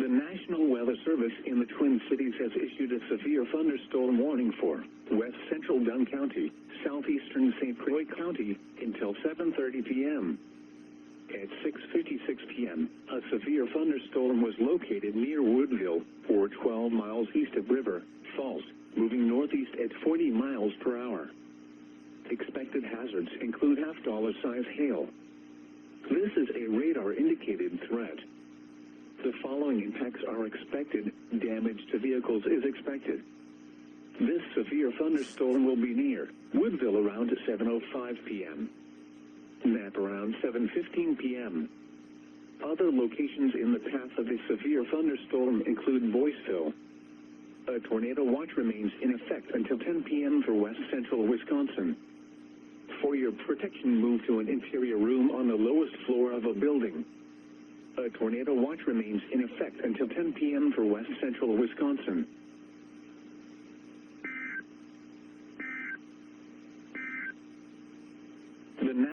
The National Weather Service in the Twin Cities has issued a severe thunderstorm warning for west central Dunn County, southeastern St. Croix County, until 7:30 p.m. At 6:56 p.m., a severe thunderstorm was located near Woodville, or 12 miles east of River Falls, moving northeast at 40 miles per hour. Expected hazards include half-dollar-size hail. This is a radar-indicated threat. The following impacts are expected. Damage to vehicles is expected. This severe thunderstorm will be near Woodville around 7:05 p.m. Nap around 7:15 p.m. Other locations in the path of a severe thunderstorm include Boyceville. A tornado watch remains in effect until 10 p.m. for west central Wisconsin. For your protection, move to an interior room on the lowest floor of a building. A tornado watch remains in effect until 10 p.m. for west central Wisconsin.